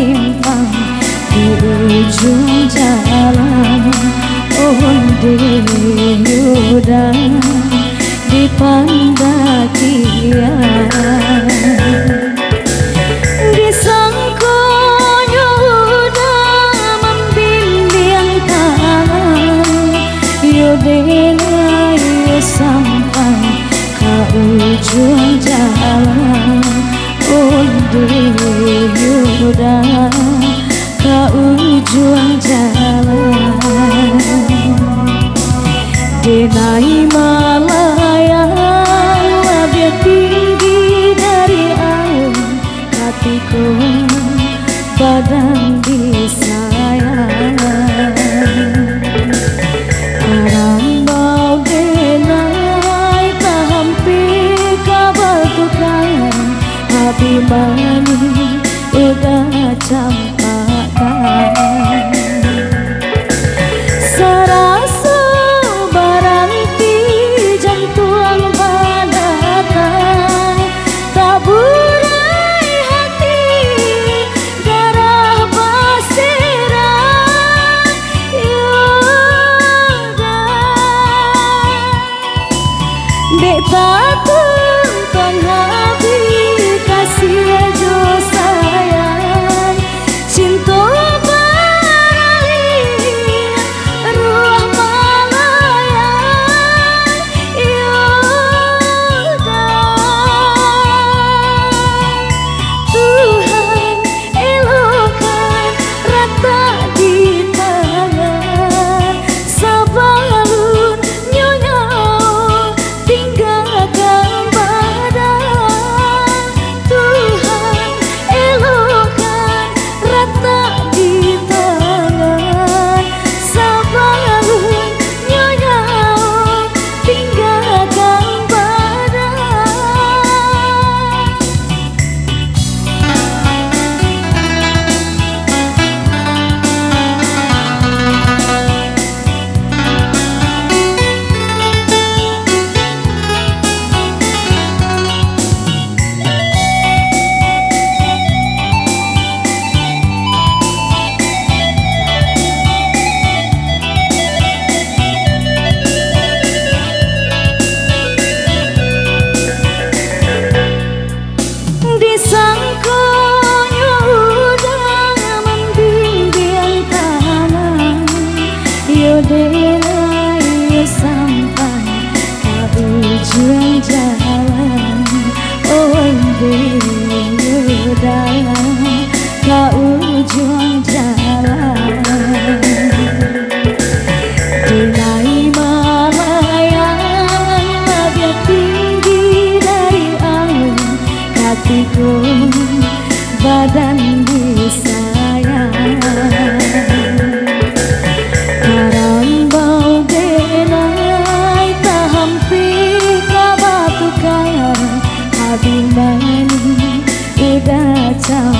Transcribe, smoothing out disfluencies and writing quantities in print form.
simpang di ujung jalan, onde udah di pendakian. Di sangkonya udah membimbing tangan, yodena sampai ke ujung jalan, onde udah ke ujung jalan. Denai Malaya lebih tinggi dari air, hatiku badan disayang. Arambau denai tak hampir kabar tukang, hati mani udah campakkan. Serasa baranti jantung badatan, taburai hati darah basiran. Dek takut penghabi kasih jo sayang, cinta barali ruah malayan. Tuhan elokkan rata di tangan, sabalun nyonya tinggalkan badan. Tuhan elokkan rata di tangan, sabalun nyonya tinggalkan badan. Di sangkonya udah membimbing tangan, yodena sampai ke ujung jalan, onde udah ke ujung jalan. Denai Malayan lebih tinggi dari air, hatiku badan disayang. Arambau denai tak hampir kabar tukang, hati mani udah campakkan.